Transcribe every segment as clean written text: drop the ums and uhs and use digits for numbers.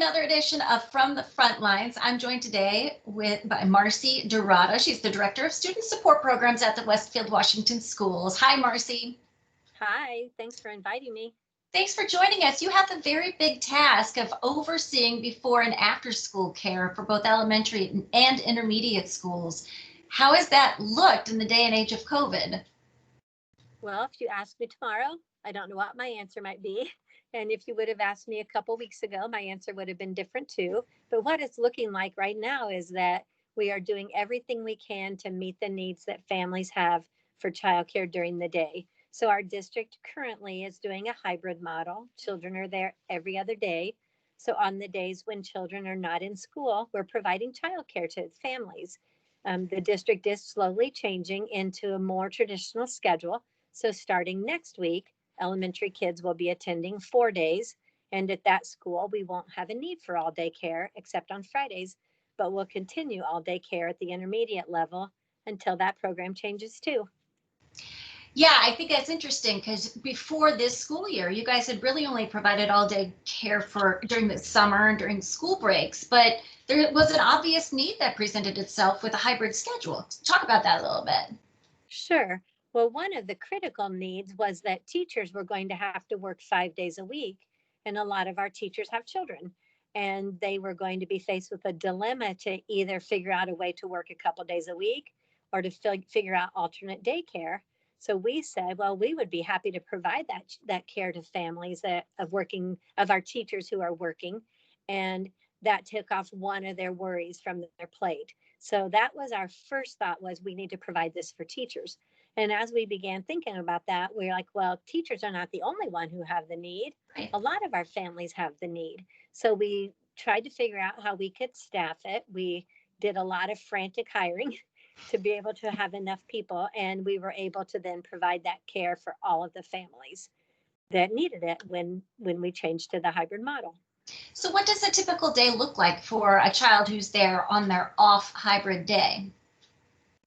another edition of From the Front Lines. I'm joined today by Marcy Dorado. She's the Director of Student Support Programs at the Westfield, Washington Schools. Hi, Marcy. Hi, thanks for inviting me. Thanks for joining us. You have the very big task of overseeing before and after school care for both elementary and intermediate schools. How has that looked in the day and age of COVID? Well, if you ask me tomorrow, I don't know what my answer might be. And if you would have asked me a couple weeks ago, my answer would have been different too. But what it's looking like right now is that we are doing everything we can to meet the needs that families have for childcare during the day. So our district currently is doing a hybrid model. Children are there every other day. So on the days when children are not in school, we're providing childcare to families. The district is slowly changing into a more traditional schedule. So starting next week, elementary kids will be attending 4 days. And at that school, we won't have a need for all day care except on Fridays, but we'll continue all day care at the intermediate level until that program changes too. Yeah, I think that's interesting because before this school year, you guys had really only provided all day care for during the summer and during school breaks, but there was an obvious need that presented itself with a hybrid schedule. Talk about that a little bit. Sure. Well, one of the critical needs was that teachers were going to have to work 5 days a week. And a lot of our teachers have children. And they were going to be faced with a dilemma to either figure out a way to work a couple days a week or to figure out alternate daycare. So we said, well, we would be happy to provide that care to families of our teachers who are working. And that took off one of their worries from their plate. So that was our first thought, was we need to provide this for teachers. And as we began thinking about that, we were like, well, teachers are not the only one who have the need. Right. A lot of our families have the need. So we tried to figure out how we could staff it. We did a lot of frantic hiring to be able to have enough people. And we were able to then provide that care for all of the families that needed it when we changed to the hybrid model. So what does a typical day look like for a child who's there on their off hybrid day?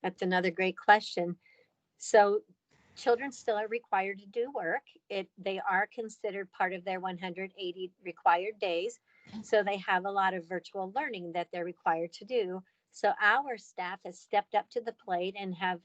That's another great question. So children still are required to do work. They are considered part of their 180 required days. So they have a lot of virtual learning that they're required to do. So our staff has stepped up to the plate and have,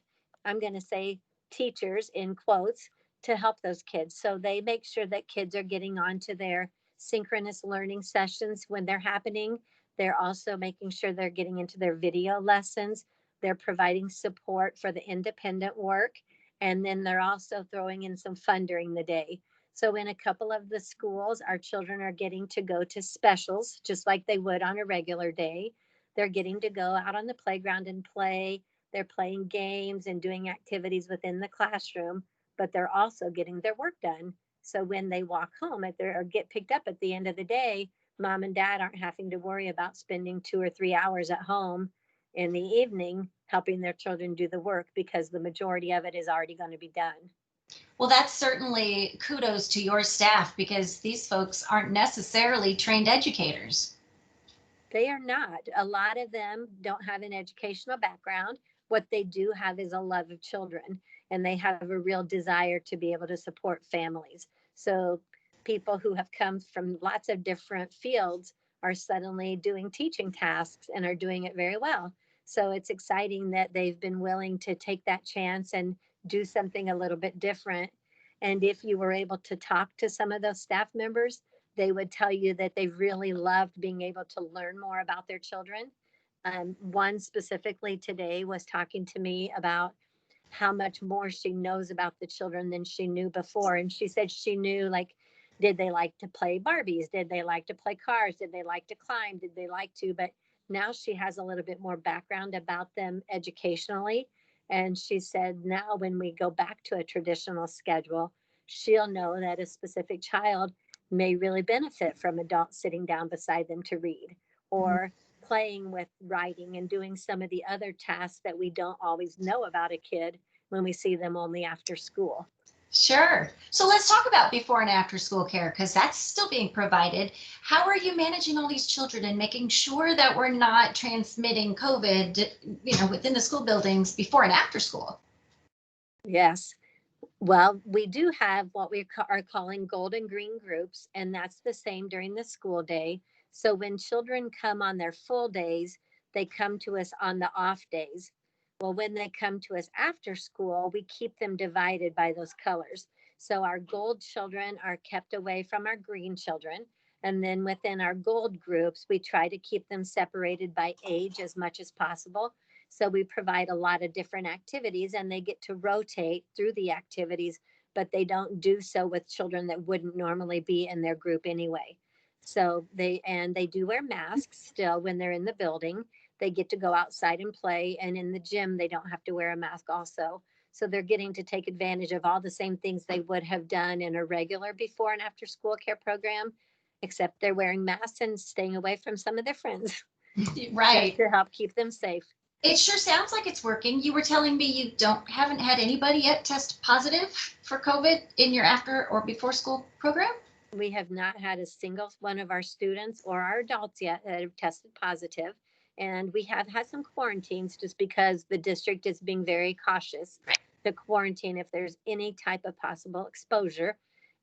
I'm going to say, teachers in quotes to help those kids. So they make sure that kids are getting onto their synchronous learning sessions when they're happening. They're also making sure they're getting into their video lessons. They're providing support for the independent work. And then they're also throwing in some fun during the day. So in a couple of the schools, our children are getting to go to specials, just like they would on a regular day. They're getting to go out on the playground and play. They're playing games and doing activities within the classroom, but they're also getting their work done. So when they walk home or get picked up at the end of the day, mom and dad aren't having to worry about spending 2 or 3 hours at home in the evening helping their children do the work, because the majority of it is already going to be done. Well, that's certainly kudos to your staff, because these folks aren't necessarily trained educators. They are not. A lot of them don't have an educational background. What they do have is a love of children, and they have a real desire to be able to support families. So people who have come from lots of different fields are suddenly doing teaching tasks and are doing it very well. So it's exciting that they've been willing to take that chance and do something a little bit different. And if you were able to talk to some of those staff members, they would tell you that they really loved being able to learn more about their children. One specifically today was talking to me about how much more she knows about the children than she knew before. And she said she knew, like, did they like to play Barbies? Did they like to play cars? Did they like to climb? Did they like to? But now she has a little bit more background about them educationally. And she said now when we go back to a traditional schedule, she'll know that a specific child may really benefit from adults sitting down beside them to read, or playing with writing and doing some of the other tasks that we don't always know about a kid when we see them only after school. Sure. So let's talk about before and after school care, because that's still being provided. How are you managing all these children and making sure that we're not transmitting COVID, within the school buildings before and after school? Yes. Well, we do have what we are calling golden green groups, and that's the same during the school day. So when children come on their full days, they come to us on the off days. Well, when they come to us after school, we keep them divided by those colors. So our gold children are kept away from our green children. And then within our gold groups, we try to keep them separated by age as much as possible. So we provide a lot of different activities and they get to rotate through the activities, but they don't do so with children that wouldn't normally be in their group anyway. So they do wear masks still when they're in the building. They get to go outside and play, and in the gym they don't have to wear a mask also. So they're getting to take advantage of all the same things they would have done in a regular before and after school care program, except they're wearing masks and staying away from some of their friends. Right. Just to help keep them safe. It sure sounds like it's working. You were telling me you haven't had anybody yet test positive for COVID in your after or before school program? We have not had a single one of our students or our adults yet that have tested positive. And we have had some quarantines just because the district is being very cautious to quarantine if there's any type of possible exposure.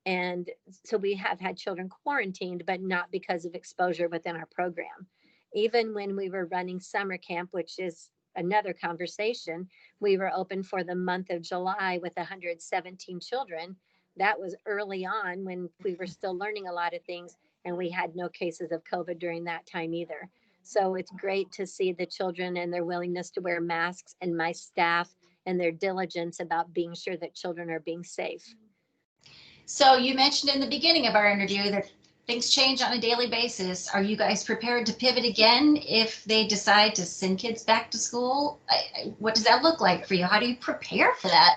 And so we have had children quarantined, but not because of exposure within our program. Even when we were running summer camp, which is another conversation, we were open for the month of July with 117 children. That was early on when we were still learning a lot of things, and we had no cases of COVID during that time either. So it's great to see the children and their willingness to wear masks, and my staff and their diligence about being sure that children are being safe. So you mentioned in the beginning of our interview that things change on a daily basis. Are you guys prepared to pivot again if they decide to send kids back to school? What does that look like for you? How do you prepare for that?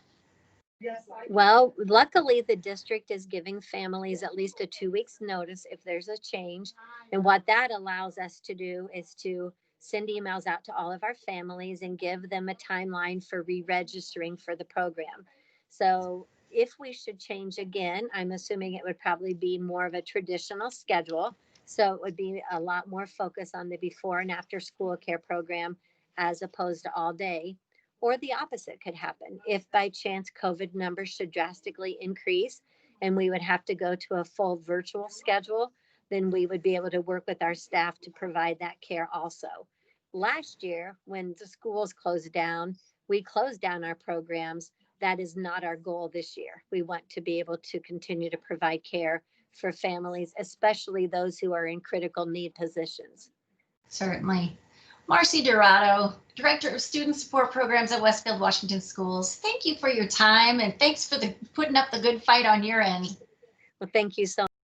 Well, luckily, the district is giving families at least a 2 weeks notice if there's a change. And what that allows us to do is to send emails out to all of our families and give them a timeline for re-registering for the program. So if we should change again, I'm assuming it would probably be more of a traditional schedule. So it would be a lot more focus on the before and after school care program as opposed to all day. Or the opposite could happen. If by chance COVID numbers should drastically increase and we would have to go to a full virtual schedule, then we would be able to work with our staff to provide that care also. Last year, when the schools closed down, we closed down our programs. That is not our goal this year. We want to be able to continue to provide care for families, especially those who are in critical need positions. Certainly. Marcy Dorado, Director of Student Support Programs at Westfield Washington Schools. Thank you for your time and thanks for putting up the good fight on your end. Well, thank you so